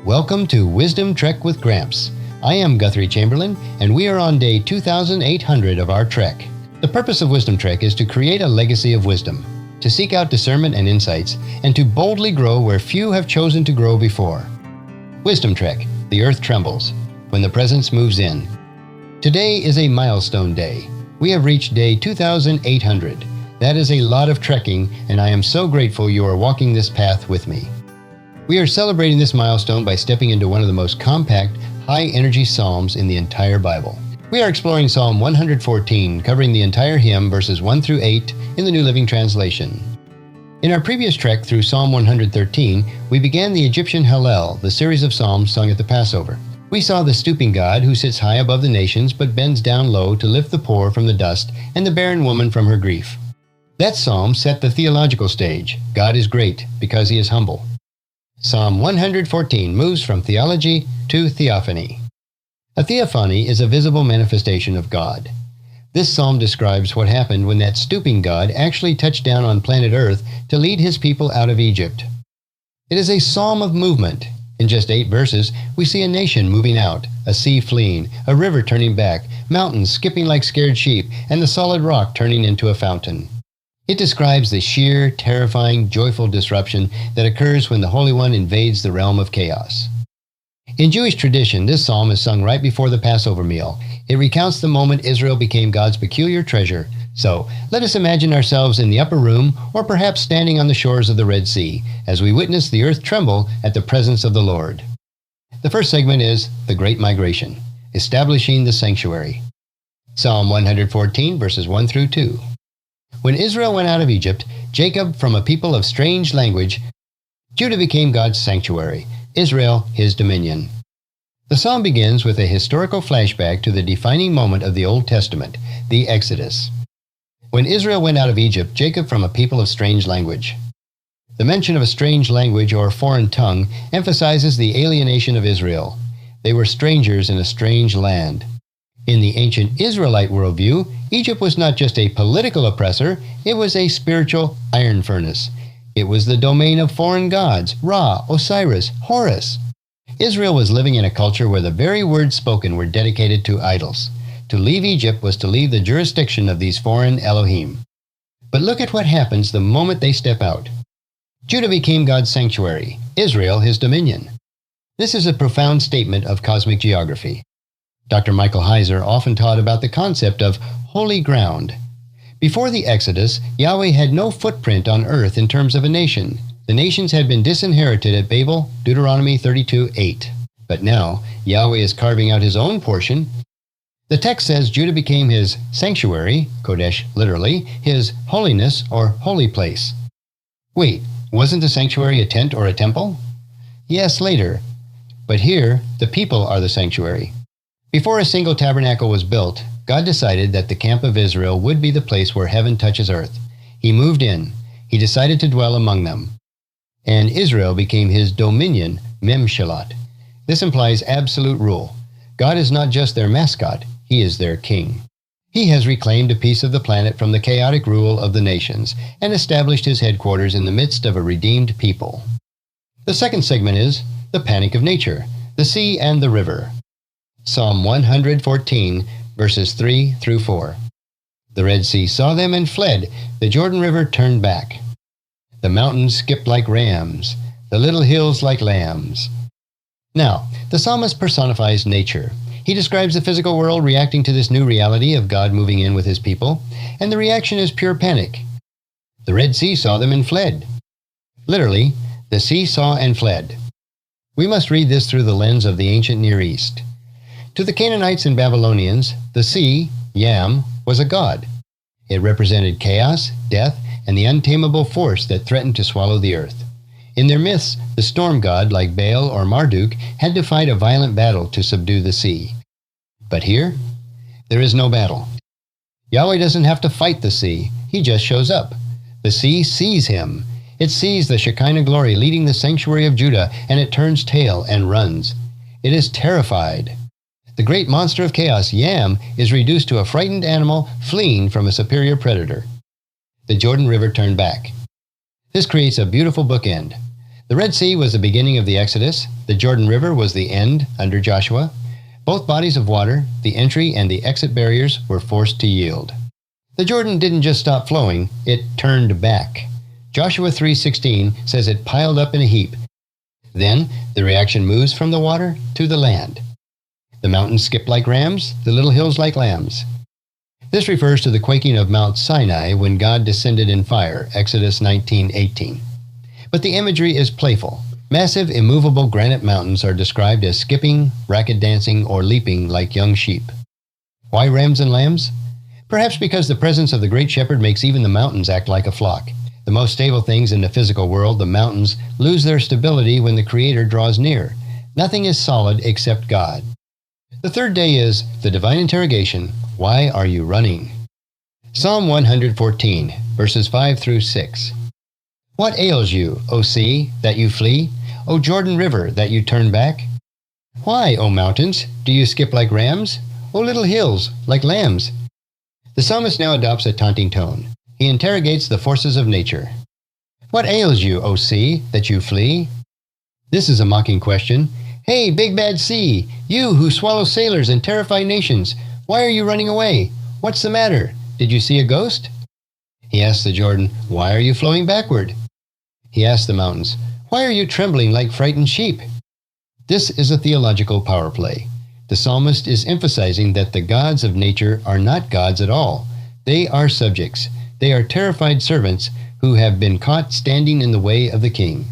Welcome to Wisdom-Trek with Gramps. I am Guthrie Chamberlain, and we are on day 2800 of our trek. The purpose of Wisdom-Trek is to create a legacy of wisdom, to seek out discernment and insights, and to boldly grow where few have chosen to grow before. Wisdom-Trek, the earth trembles, when the presence moves in. Today is a milestone day. We have reached day 2800. That is a lot of trekking, and I am so grateful you are walking this path with me. We are celebrating this milestone by stepping into one of the most compact, high-energy psalms in the entire Bible. We are exploring Psalm 114, covering the entire hymn, verses 1 through 8, in the New Living Translation. In our previous trek through Psalm 113, we began the Egyptian Hallel, the series of psalms sung at the Passover. We saw the stooping God who sits high above the nations but bends down low to lift the poor from the dust and the barren woman from her grief. That psalm set the theological stage. God is great because he is humble. Psalm 114 moves from theology to theophany. A theophany is a visible manifestation of God. This psalm describes what happened when that stooping God actually touched down on planet Earth to lead his people out of Egypt. It is a psalm of movement. In just 8 verses, we see a nation moving out, a sea fleeing, a river turning back, mountains skipping like scared sheep, and the solid rock turning into a fountain. It describes the sheer, terrifying, joyful disruption that occurs when the Holy One invades the realm of chaos. In Jewish tradition, this psalm is sung right before the Passover meal. It recounts the moment Israel became God's peculiar treasure. So, let us imagine ourselves in the upper room, or perhaps standing on the shores of the Red Sea, as we witness the earth tremble at the presence of the Lord. The first segment is the Great Migration, establishing the sanctuary. Psalm 114, verses 1 through 2. When Israel went out of Egypt, Jacob from a people of strange language, Judah became God's sanctuary, Israel his dominion. The psalm begins with a historical flashback to the defining moment of the Old Testament, the Exodus. When Israel went out of Egypt, Jacob from a people of strange language. The mention of a strange language or foreign tongue emphasizes the alienation of Israel. They were strangers in a strange land. In the ancient Israelite worldview, Egypt was not just a political oppressor, it was a spiritual iron furnace. It was the domain of foreign gods, Ra, Osiris, Horus. Israel was living in a culture where the very words spoken were dedicated to idols. To leave Egypt was to leave the jurisdiction of these foreign Elohim. But look at what happens the moment they step out. Judah became God's sanctuary, Israel his dominion. This is a profound statement of cosmic geography. Dr. Michael Heiser often taught about the concept of holy ground. Before the Exodus, Yahweh had no footprint on earth in terms of a nation. The nations had been disinherited at Babel, Deuteronomy 32:8. But now, Yahweh is carving out his own portion. The text says Judah became his sanctuary, Kodesh literally, his holiness or holy place. Wait, wasn't the sanctuary a tent or a temple? Yes, later. But here, the people are the sanctuary. Before a single tabernacle was built, God decided that the camp of Israel would be the place where heaven touches earth. He moved in. He decided to dwell among them. And Israel became his dominion, Mem-Shalat. This implies absolute rule. God is not just their mascot, he is their king. He has reclaimed a piece of the planet from the chaotic rule of the nations and established his headquarters in the midst of a redeemed people. The second segment is the panic of nature, the sea and the river. Psalm 114, verses 3 through 4. The Red Sea saw them and fled. The Jordan River turned back. The mountains skipped like rams, the little hills like lambs. Now, the psalmist personifies nature. He describes the physical world reacting to this new reality of God moving in with his people, and the reaction is pure panic. The Red Sea saw them and fled. Literally, the sea saw and fled. We must read this through the lens of the ancient Near East. To the Canaanites and Babylonians, the sea, Yam, was a god. It represented chaos, death, and the untamable force that threatened to swallow the earth. In their myths, the storm god, like Baal or Marduk, had to fight a violent battle to subdue the sea. But here, there is no battle. Yahweh doesn't have to fight the sea. He just shows up. The sea sees him. It sees the Shekinah glory leading the sanctuary of Judah, and it turns tail and runs. It is terrified. The great monster of chaos, Yam, is reduced to a frightened animal fleeing from a superior predator. The Jordan River turned back. This creates a beautiful bookend. The Red Sea was the beginning of the Exodus. The Jordan River was the end under Joshua. Both bodies of water, the entry and the exit barriers, were forced to yield. The Jordan didn't just stop flowing, it turned back. Joshua 3:16 says it piled up in a heap. Then the reaction moves from the water to the land. The mountains skip like rams, the little hills like lambs. This refers to the quaking of Mount Sinai when God descended in fire, Exodus 19:18. But the imagery is playful. Massive, immovable granite mountains are described as skipping, racket dancing, or leaping like young sheep. Why rams and lambs? Perhaps because the presence of the great shepherd makes even the mountains act like a flock. The most stable things in the physical world, the mountains, lose their stability when the Creator draws near. Nothing is solid except God. The third day is the divine interrogation, why are you running? Psalm 114, verses 5 through 6. What ails you, O sea, that you flee? O Jordan River, that you turn back? Why, O mountains, do you skip like rams? O little hills, like lambs? The psalmist now adopts a taunting tone. He interrogates the forces of nature. What ails you, O sea, that you flee? This is a mocking question. Hey, big bad sea, you who swallow sailors and terrify nations, why are you running away? What's the matter? Did you see a ghost? He asks the Jordan, why are you flowing backward? He asks the mountains, why are you trembling like frightened sheep? This is a theological power play. The psalmist is emphasizing that the gods of nature are not gods at all. They are subjects. They are terrified servants who have been caught standing in the way of the king.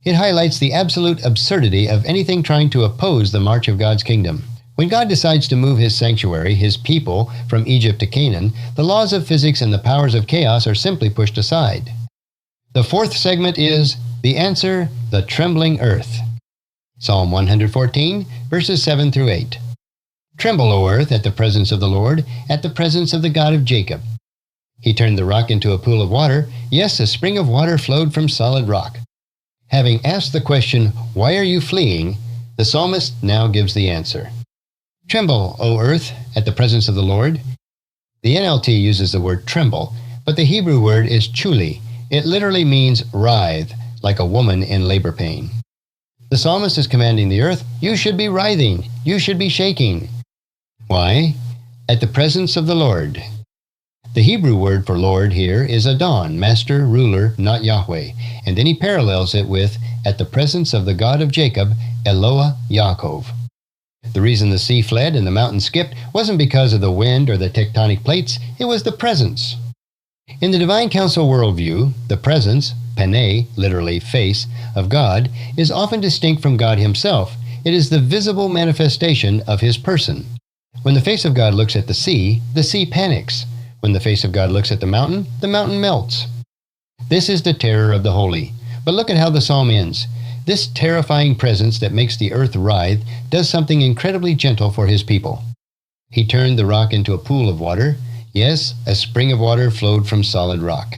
It highlights the absolute absurdity of anything trying to oppose the march of God's kingdom. When God decides to move his sanctuary, his people, from Egypt to Canaan, the laws of physics and the powers of chaos are simply pushed aside. The fourth segment is the answer, the trembling earth. Psalm 114, verses 7 through 8. Tremble, O earth, at the presence of the Lord, at the presence of the God of Jacob. He turned the rock into a pool of water. Yes, a spring of water flowed from solid rock. Having asked the question, why are you fleeing? The psalmist now gives the answer. Tremble, O earth, at the presence of the Lord. The NLT uses the word tremble, but the Hebrew word is chuli. It literally means writhe, like a woman in labor pain. The psalmist is commanding the earth, you should be writhing, you should be shaking. Why? At the presence of the Lord. The Hebrew word for Lord here is Adon, master, ruler, not Yahweh, and then he parallels it with, at the presence of the God of Jacob, Eloah Yaakov. The reason the sea fled and the mountain skipped wasn't because of the wind or the tectonic plates, it was the presence. In the divine council worldview, the presence, pene, literally face, of God is often distinct from God himself. It is the visible manifestation of his person. When the face of God looks at the sea panics. When the face of God looks at the mountain melts. This is the terror of the holy. But look at how the psalm ends. This terrifying presence that makes the earth writhe does something incredibly gentle for his people. He turned the rock into a pool of water. Yes, a spring of water flowed from solid rock.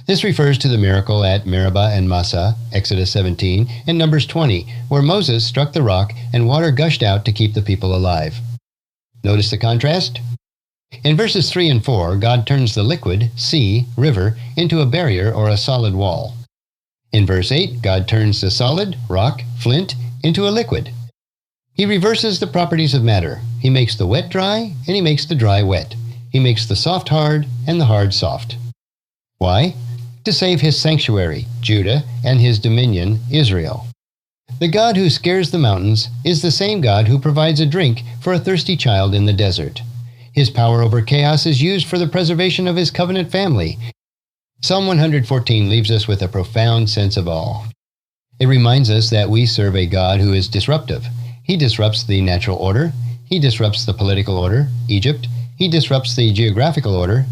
This refers to the miracle at Meribah and Massah, Exodus 17, and Numbers 20, where Moses struck the rock and water gushed out to keep the people alive. Notice the contrast? In verses 3 and 4, God turns the liquid, sea, river, into a barrier or a solid wall. In verse 8, God turns the solid, rock, flint, into a liquid. He reverses the properties of matter. He makes the wet dry, and he makes the dry wet. He makes the soft hard, and the hard soft. Why? To save his sanctuary, Judah, and his dominion, Israel. The God who scares the mountains is the same God who provides a drink for a thirsty child in the desert. His power over chaos is used for the preservation of his covenant family. Psalm 114 leaves us with a profound sense of awe. It reminds us that we serve a God who is disruptive. He disrupts the natural order. He disrupts the political order, Egypt. He disrupts the geographical order.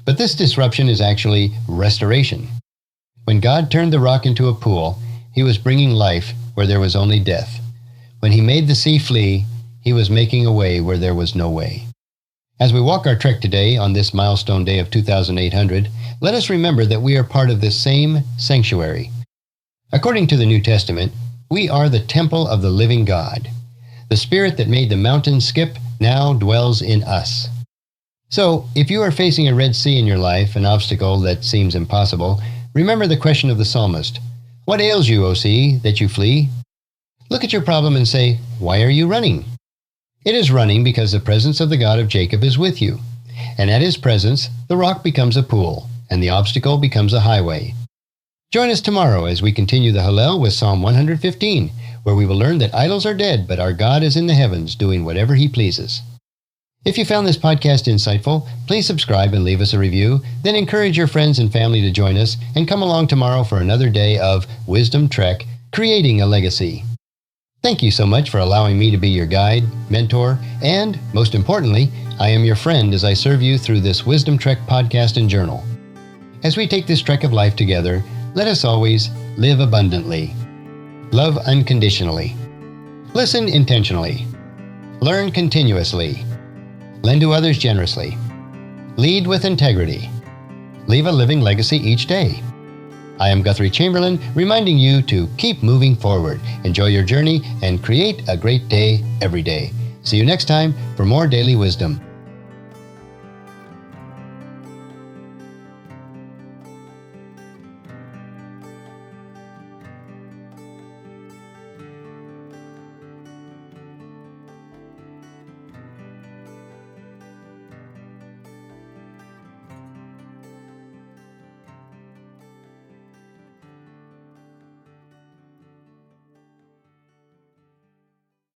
But this disruption is actually restoration. When God turned the rock into a pool, he was bringing life where there was only death. When he made the sea flee, he was making a way where there was no way. As we walk our trek today on this milestone day of 2800, let us remember that we are part of this same sanctuary. According to the New Testament, we are the temple of the living God. The Spirit that made the mountains skip now dwells in us. So, if you are facing a Red Sea in your life, an obstacle that seems impossible, remember the question of the psalmist. What ails you, O sea, that you flee? Look at your problem and say, why are you running? It is running because the presence of the God of Jacob is with you. And at his presence, the rock becomes a pool, and the obstacle becomes a highway. Join us tomorrow as we continue the Hallel with Psalm 115, where we will learn that idols are dead, but our God is in the heavens doing whatever he pleases. If you found this podcast insightful, please subscribe and leave us a review. Then encourage your friends and family to join us and come along tomorrow for another day of Wisdom Trek, creating a legacy. Thank you so much for allowing me to be your guide, mentor, and, most importantly, I am your friend as I serve you through this Wisdom Trek podcast and journal. As we take this trek of life together, let us always live abundantly, love unconditionally, listen intentionally, learn continuously, lend to others generously, lead with integrity, leave a living legacy each day. I am Guthrie Chamberlain, reminding you to keep moving forward, enjoy your journey, and create a great day every day. See you next time for more daily wisdom.